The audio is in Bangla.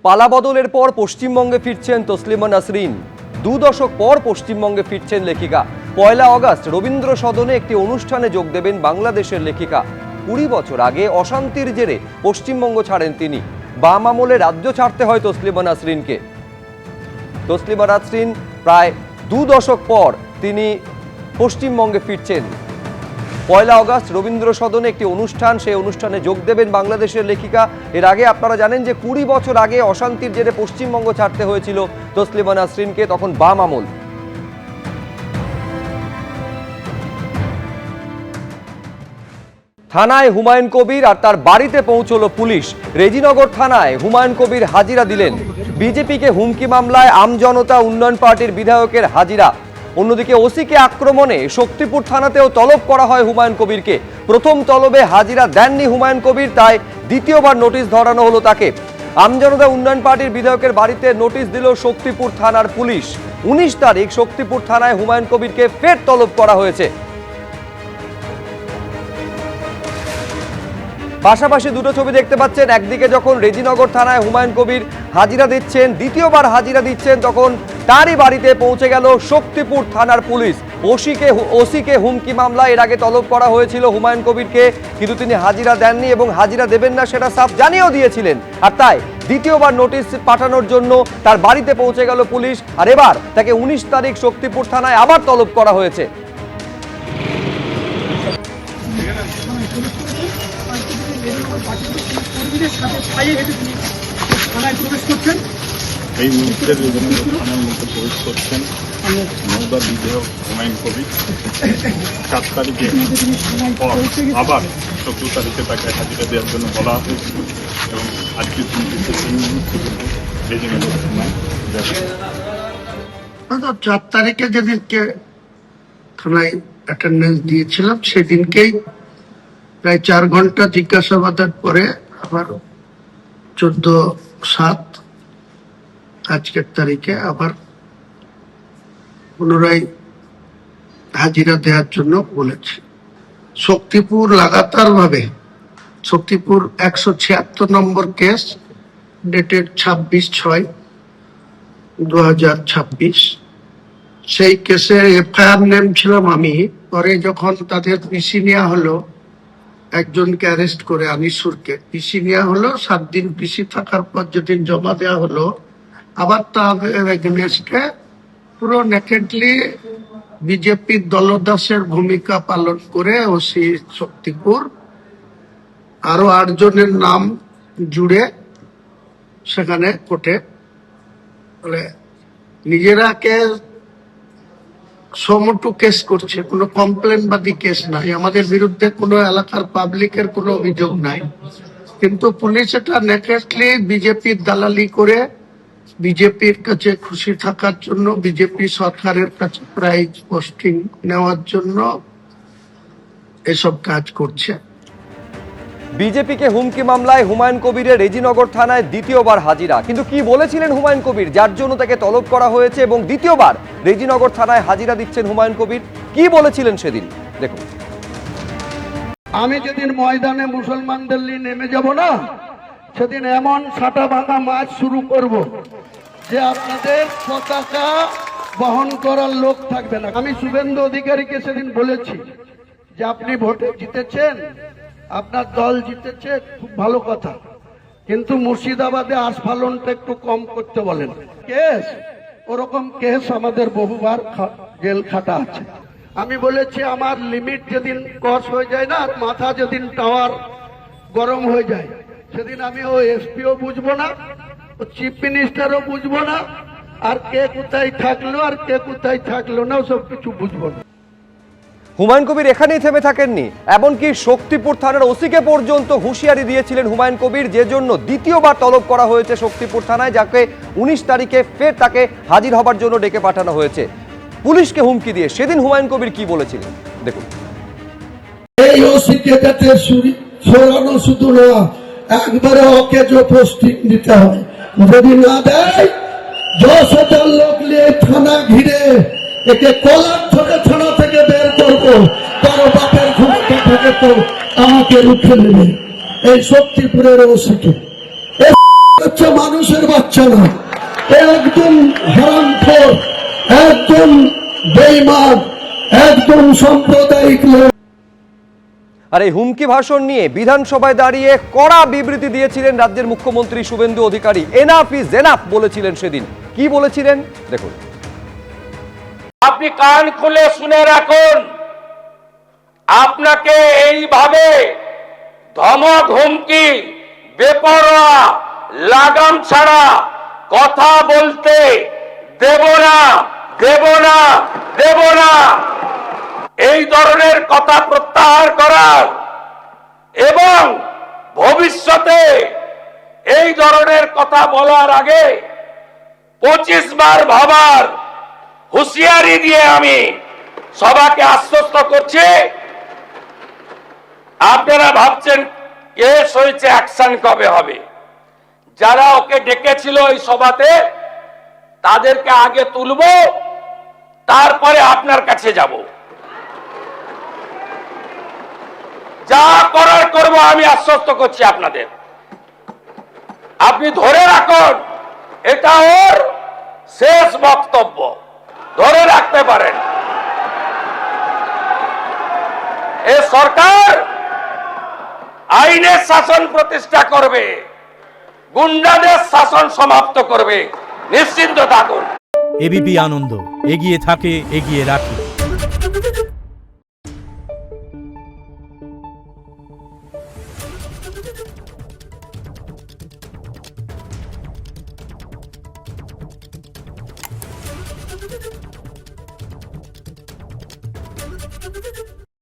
পালাবদলের পর পশ্চিমবঙ্গে ফিরছেন তসলিমা নাসরিন। 2 দশক পর পশ্চিমবঙ্গে ফিরছেন লেখিকা। 1 আগস্ট রবীন্দ্র সদনে একটি অনুষ্ঠানে যোগ দেবেন বাংলাদেশের লেখিকা। 20 বছর আগে অশান্তির জেরে পশ্চিমবঙ্গ ছাড়েন তিনি। বাম আমলে রাজ্য ছাড়তে হয় তসলিমা নাসরিনকে। তসলিমা নাসরিন প্রায় 2 দশক পর তিনি পশ্চিমবঙ্গে ফিরছেন। 1 আগস্ট রবীন্দ্র সদনে একটি অনুষ্ঠান, সেই অনুষ্ঠানে যোগ দেবেন বাংলাদেশের লেখিকা। এর আগে আপনারা জানেন যে 20 বছর আগে অশান্তির জেরে পশ্চিমবঙ্গ ছাড়তে হয়েছিল তসলিমা নাসরিনকে, তখন বাম আমল। থানায় হুমায়ুন কবির আর তার বাড়িতে পৌঁছলো পুলিশ। রেজিনগর থানায় হুমায়ুন কবির হাজিরা দিলেন। বিজেপিকে হুমকি মামলায় আমজনতা উন্নয়ন পার্টির বিধায়কের হাজিরা। অন্যদিকে ওসিকে আক্রমণে শক্তিপুর থানাতেও তলব করা হয় হুমায়ুন কবিরকে। প্রথম তলবে হাজিরা দেননি হুমায়ুন কবির, তাই দ্বিতীয়বার নোটিশ ধরানো হলো তাকে। আমজনতা উন্নয়ন পার্টির বিধায়কের বাড়িতে নোটিশ দিল শক্তিপুর থানার পুলিশ। 19 তারিখ শক্তিপুর থানায় হুমায়ুন কবিরকে ফের তলব করা হয়েছে। পাশাপাশি দুটো ছবি দেখতে পাচ্ছেন। একদিকে যখন রেজিনগর থানায় হুমায়ুন কবির হাজিরা দিচ্ছেন, দ্বিতীয়বার হাজিরা দিচ্ছেন, তখন তারই বাড়িতে পৌঁছে গেল শক্তিপুর থানার পুলিশ। ওসিকে হুমকি মামলা এর আগে তলব করা হয়েছিল হুমায়ুন কবিরকে, কিন্তু তিনি হাজিরা দেননি এবং হাজিরা দেবেন না সেটা সাফ জানিয়েও দিয়েছিলেন। আর তাই দ্বিতীয়বার নোটিশ পাঠানোর জন্য তার বাড়িতে পৌঁছে গেল পুলিশ। আর এবার তাকে 19 তারিখ শক্তিপুর থানায় আবার তলব করা হয়েছে। এই মুহূর্তে থানার মধ্যে প্রবেশ করছেন মহোদয় বিধায়ক হুমায়ুন কবির। 7 তারিখে আবার 14 তারিখে তাকে হাজিরা দেওয়ার জন্য বলা হয়েছিল এবং আজকে রেজিনগর থানায় 4 তারিখে যেদিনকে থানায় অ্যাটেন্ডেন্স দিয়েছিলাম সেদিনকেই প্রায় 4 ঘন্টা জিজ্ঞাসাবাদের পরে আবার 14/7 আজকের তারিখে আবার পুনরায় হাজিরা দেওয়ার জন্য বলেছে। শক্তিপুর লাগাতার ভাবে শক্তিপুর 176 নম্বর কেস ডেটেড 26/6/2026, সেই কেসে এফআইআর নেম ছিলাম আমি। পরে যখন তাদের পিসি নেওয়া হলো, একজনকে অ্যারেস্ট করে আনিসুরকে পিসি নেওয়া হলো, 7 দিন পিসি থাকার পর যেদিন জমা দেওয়া হলো, আবার তাদের এগেনস্টে পুরো নেকেডলি বিজেপির দলদাসের ভূমিকা পালন করে ওসি শক্তিপুর আরো 8 জনের নাম জুড়ে সেখানে কোর্টে বলে নিজেরাকে সমটু কেস করছে, কোনো কমপ্লেনবাদী কেস নাই, আমাদের বিরুদ্ধে কোনো এলাকার পাবলিকের কোনো অভিযোগ নাই। কিন্তু পুলিশ এটা নেকেডলি বিজেপির দালালি করে বিজেপির কাছে খুশি থাকার জন্য, বিজেপি সরকারের কাছে প্রাইজ পোস্টিং নেওয়ার জন্য এসব কাজ করছে। বিজেপিকে হুমকি মামলায় হুমায়ুন কবিরের রেজিনগর থানায় দ্বিতীয়বার হাজিরা। কিন্তু কি বলেছিলেন হুমায়ুন কবির যার জন্য তাকে তলব করা হয়েছে এবং দ্বিতীয়বার রেজিনগর থানায় হাজিরা দিচ্ছেন হুমায়ুন কবির? কি বলেছিলেন সেদিন দেখুন। আমি যেদিন ময়দানে মুসলমানদের নিয়ে নেমে যাব না, সেদিন এমন সাটা ভাঙা মাছ শুরু করব যে আপনাদের পতাকা বহন করার লোক থাকবে না। আমি শুভেন্দু অধিকারীকে সেদিন বলেছি যে আপনি ভোটে জিতেছেন, আপনার দল জিতেছে, খুব ভালো কথা, কিন্তু মুর্শিদাবাদে আস্ফালনটা একটু কম করতে বলেন। কেস ওরকম কেস আমাদের বহুবার জেল খাটা আছে। আমি বলেছি আমার লিমিট যেদিন ক্রস হয়ে যায় না, মাথা যেদিন টাওয়ার গরম হয়ে যায়, সেদিন আমি ও এসপিও বুঝবো না, ও চিফ মিনিস্টারও বুঝবো না, আর কে কোথায় থাকলো আর কে কোথায় থাকলো না সব কিছু বুঝবো না। হুমায়ুন কবির এখানেই থেমে থাকেননি, এমনকি শক্তিপুর থানার ওসিকে পর্যন্ত হুঁশিয়ারি দিয়েছিলেন হুমায়ুন কবির, যে জন্য দ্বিতীয়বার তলব করা হয়েছে শক্তিপুর থানায়, যাকে 19 তারিখে ফের তাকে হাজির হবার জন্য ডেকে পাঠানো হয়েছে পুলিশকে হুমকি দিয়ে। সেদিন হুমায়ুন কবির কি বলেছিলেন দেখুন। এই ওসিকে যাতে সরানো শুধু না, একবারে ওকে যে পোস্টিং দিতে হয়, যদি না দেয় 10,000 লোক নিয়ে থানা ঘিরে একে কলার ধরে থানা থেকে বের করবো, কারো বাপের ক্ষমতা থাকে তো আমাকে রুখে নেবে। এই শক্তিপুরের ওসিকে হচ্ছে মানুষের বাচ্চা না, একদম হারামখোর, একদম বেঈমান, একদম সাম্প্রদায়িক লোক। আর এই হুমকি ভাষণ নিয়ে বিধানসভায় দাঁড়িয়ে কড়া বিবৃতি দিয়েছিলেন রাজ্যের মুখ্যমন্ত্রী Suvendu Adhikari. Enough is enough বলেছিলেন সেদিন। কি বলেছিলেন দেখুন। আপনি কান খুলে শুনে রাখুন, আপনাকে এইভাবে ধমক হুমকি বেপরোয়া লাগাম ছাড়া কথা বলতে দেব না, দেব না, দেব না। এই ধরনের কথা প্রত্যাহার করার এবং ভবিষ্যতে এই ধরনের কথা বলার আগে 25 বার ভাবার হুঁশিয়ারি দিয়ে আমি সবাকে আশ্বস্ত করছি। আপনারা ভাবছেন কেস হয়েছে, অ্যাকশন কবে হবে? যারা ওকে ডেকেছিল এই সভাতে তাদেরকে আগে তুলব, তারপরে আপনার কাছে যাব। যা করার করব, আমি আশ্বস্ত করছি আপনাদের। আপনি ধরে রাখুন, এটা ওর শেষ বক্তব্য, ধরে রাখতে পারেন। এ সরকার আইনের শাসন প্রতিষ্ঠা করবে, গুন্ডাদের শাসন সমাপ্ত করবে, নিশ্চিন্ত থাকুন। এবিপি আনন্দ, এগিয়ে থাকে, এগিয়ে রাখে।